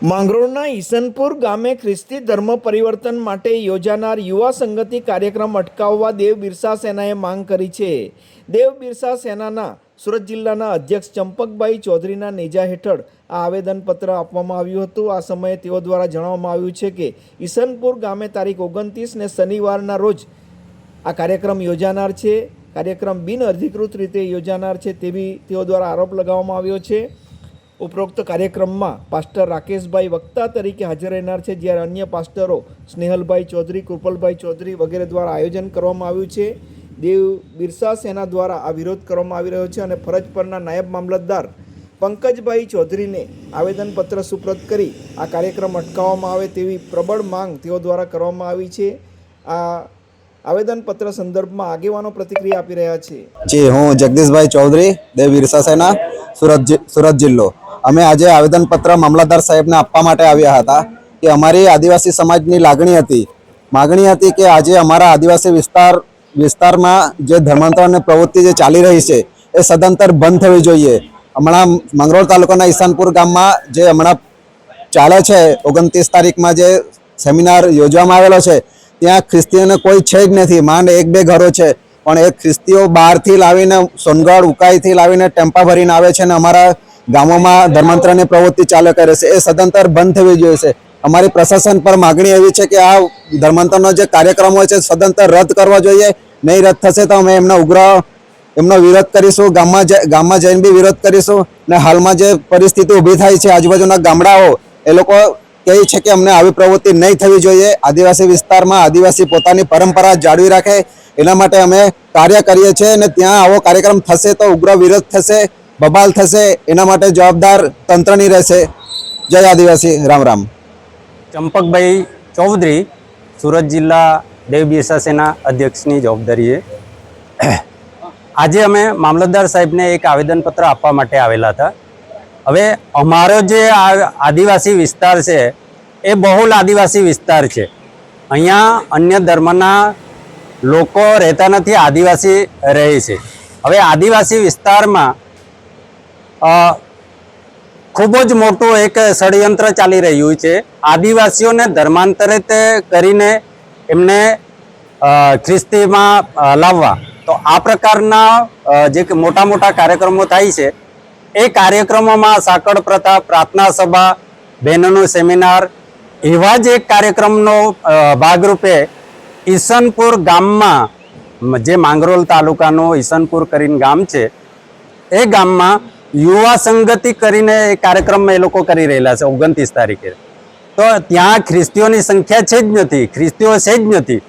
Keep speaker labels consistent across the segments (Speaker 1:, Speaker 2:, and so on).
Speaker 1: માંગરોળના ઈસનપુર ગામે ખ્રિસ્તી ધર્મ પરિવર્તન માટે યોજાનાર યુવા સંગતિ કાર્યક્રમ અટકાવવા દેવ બિરસા સેનાએ માંગ કરી છે। દેવ બિરસા સેનાના સુરત જિલ્લાના અધ્યક્ષ ચંપકભાઈ ચૌધરીના નેજા હેઠળ આ આવેદનપત્ર આપવામાં આવ્યું હતું। આ સમયે તેઓ દ્વારા જણાવવામાં આવ્યું છે કે ઈસનપુર ગામે તારીખ 29 ને શનિવારના રોજ આ કાર્યક્રમ યોજાનાર છે। કાર્યક્રમ બિનઅધિકૃત રીતે યોજાનાર છે તેવી તેઓ દ્વારા આરોપ લગાવવામાં આવ્યો છે। ઉપરોક્ત કાર્યક્રમમાં પાસ્ટર રાકેશભાઈ વક્તા તરીકે હાજર રહેનાર છે, જ્યારે અન્ય પાસ્ટરો સ્નેહલભાઈ ચૌધરી, કૃપલભાઈ ચૌધરી વગેરે દ્વારા આયોજન કરવામાં આવ્યું છે। દેવ બિરસા સેના દ્વારા આ વિરોધ કરવામાં આવી રહ્યો છે અને ફરજ પરના નાયબ મામલતદાર પંકજભાઈ ચૌધરીને આવેદનપત્ર સુપ્રત કરી આ કાર્યક્રમ અટકાવવામાં આવે તેવી પ્રબળ માંગ તેઓ દ્વારા કરવામાં આવી છે। આ આવેદનપત્ર સંદર્ભમાં આગેવાનો પ્રતિક્રિયા આપી રહ્યા છે।
Speaker 2: જી, હું જગદીશભાઈ ચૌધરી, દેવ બિરસા સેના, સુરત જિલ્લો। અમે આજે આવેદનપત્ર મામલતદાર સાહેબને આપવા માટે આવ્યા હતા કે અમારી આદિવાસી સમાજની માગણી હતી કે આજે અમારા આદિવાસી વિસ્તારમાં જે ધર્માંતરણ પ્રવૃત્તિ જે ચાલી રહી છે એ સદંતર બંધ થવી જોઈએ। હમણાં માંગરોળ તાલુકાના ઈશાનપુર ગામમાં જે હમણાં ચાલે છે 29 તારીખમાં જે સેમિનાર યોજવામાં આવેલો છે, ત્યાં ખ્રિસ્તીઓને કોઈ છે જ નથી, માંડ 1-2 ઘરો છે, પણ એ ખ્રિસ્તીઓ બહારથી લાવીને સોનગઢ ઉકાઈથી લાવીને ટેમ્પા ભરીને આવે છે અને અમારા ગામોમાં ધર્માંતરણની પ્રવૃત્તિ ચાલુ કરે છે। એ સદંતર બંધ થવી જોઈએ છે। અમારી પ્રશાસન પર માગણી એવી છે કે આ ધર્માંતરણનો જે કાર્યક્રમ હોય છે સદંતર રદ કરવા જોઈએ। નહીં રદ થશે તો અમે એમનો વિરોધ કરીશું, ગામમાં જઈને બી વિરોધ કરીશું। ને હાલમાં જે પરિસ્થિતિ ઊભી થાય છે, આજુબાજુના ગામડાઓ એ લોકો કહે છે કે અમને આવી પ્રવૃત્તિ નહીં થવી જોઈએ। આદિવાસી વિસ્તારમાં આદિવાસી પોતાની પરંપરા જાળવી રાખે એના માટે અમે કાર્ય કરીએ છીએ અને ત્યાં આવો કાર્યક્રમ થશે તો ઉગ્ર વિરોધ થશે, બબાલ થશે, એના માટે જવાબદાર તંત્રની રહેશે। જય આદિવાસી, રામ રામ।
Speaker 3: ચંપકભાઈ ચૌધરી, સુરત જિલ્લા દેવ બિરસા સેના અધ્યક્ષની જવાબદારીએ આજે અમે મામલતદાર સાહેબને એક આવેદનપત્ર આપવા માટે આવેલા હતા। હવે અમારો જે આદિવાસી વિસ્તાર છે એ બહુલ આદિવાસી વિસ્તાર છે। અહીંયા અન્ય ધર્મના લોકો રહેતા નથી, આદિવાસી રહે છે। હવે આદિવાસી વિસ્તારમાં ખૂબ જ મોટું એક ષડયંત્ર ચાલી રહ્યું છે। આદિવાસીઓને ધર્માંતરિત કરીને એમને ખ્રિસ્તીમાં લાવવા, તો આ પ્રકારના જે મોટા મોટા કાર્યક્રમો થાય છે એ કાર્યક્રમોમાં સાંકળ પ્રથા, પ્રાર્થના સભા, બહેનોનું સેમિનાર એવા જ એક કાર્યક્રમનો ભાગરૂપે ઈસનપુર ગામમાં, જે માંગરોળ તાલુકાનું ઈસનપુર કરીને ગામ છે, એ ગામમાં યુવા સંગતિ કરીને એ કાર્યક્રમ એ લોકો કરી રહેલા છે 29 તારીખે। તો ત્યાં ખ્રિસ્તીઓની સંખ્યા છે જ નથી, ખ્રિસ્તીઓ છે જ નથી,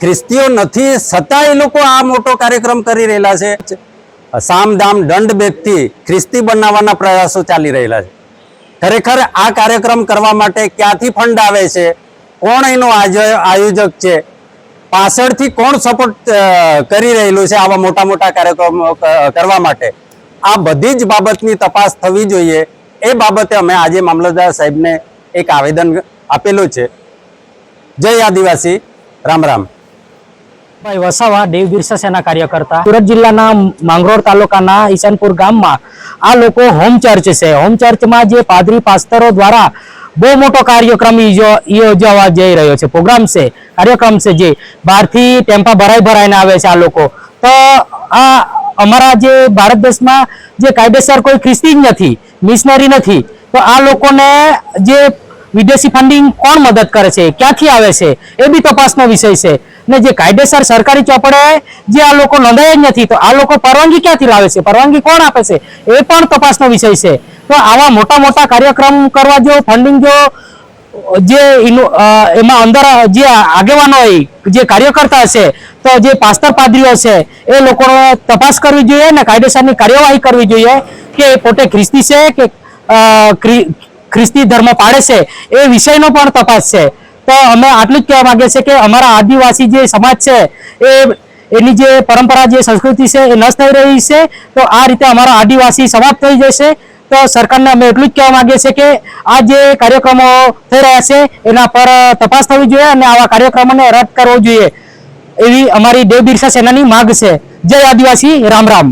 Speaker 3: ખ્રિસ્તીઓ નથી છતાં એ લોકો આ મોટો કાર્યક્રમ કરી રહેલા છે। સામદામ દંડ ભેદથી ખ્રિસ્તી બનાવવાના પ્રયાસો ચાલી રહેલા છે। ખરેખર આ કાર્યક્રમ કરવા માટે ક્યાંથી ફંડ આવે છે, કોણ એનો આયોજક છે, પાછળથી કોણ સપોર્ટ કરી રહેલું છે આવા મોટા મોટા કાર્યક્રમો કરવા માટે, આ બધી જ બાબતની તપાસ થવી જોઈએ। એ બાબતે અમે આજે મામલતદાર સાહેબને એક આવેદન આપેલું છે। જય આદિવાસી, રામ રામ।
Speaker 4: ભાઈ વસાવા, દેવ બિરસા સેના કાર્યકર્તા, સુરત જિલ્લાના માંગરોળ તાલુકાના ઈશાનપુર ગામમાં આ લોકો હોમ ચર્ચ છે। હોમ ચર્ચમાં જે પાદરી પાસ્તરો દ્વારા બહુ મોટો કાર્યક્રમ યોજવા જઈ રહ્યો છે, પ્રોગ્રામ છે, કાર્યક્રમ છે, જે બહારથી ટેમ્પા ભરાઈને આવે છે આ લોકો। તો આ અમારા જે ભારત દેશમાં જે કાયદેસર કોઈ ખ્રિસ્તી નથી, મિશનરી નથી, તો આ લોકોને જે વિદેશી ફંડિંગ કોણ મદદ કરે છે, ક્યાંથી આવે છે, એ બી તપાસનો વિષય છે। ને જે કાયદેસર સરકારી ચોપડે જે આ લોકો નોંધાય જ નથી, તો આ લોકો પરવાનગી ક્યાંથી લાવે છે, પરવાનગી કોણ આપે છે, એ પણ તપાસનો વિષય છે। તો આવા મોટા મોટા કાર્યક્રમ કરવા જો ફંડિંગ જો જે એમાં અંદર જે આગેવાનો હોય, જે કાર્યકર્તા છે, તો જે પાસ્ટર પાદરીઓ છે એ લોકોને તપાસ કરવી જોઈએ ને કાયદેસરની કાર્યવાહી કરવી જોઈએ કે પોતે ખ્રિસ્તી છે કે ખ્રિસ્તી ધર્મ પાળે છે, એ વિષયનો પણ તપાસ છે। તો અમે આટલું જ કહેવા માંગીએ છીએ કે અમારા આદિવાસી જે સમાજ છે એની જે પરંપરા, જે સંસ્કૃતિ છે એ નષ્ટ થઈ રહી છે। તો આ રીતે અમારા આદિવાસી સમાપ્ત થઈ જશે। તો સરકારને અમે એટલું જ કહેવા માંગીએ છીએ કે આ જે કાર્યક્રમો થઈ રહ્યા છે એના પર તપાસ થવી જોઈએ અને આવા કાર્યક્રમોને રદ કરવો જોઈએ, એવી અમારી દેવ બિરસા સેનાની માંગ છે। જય આદિવાસી, રામ રામ।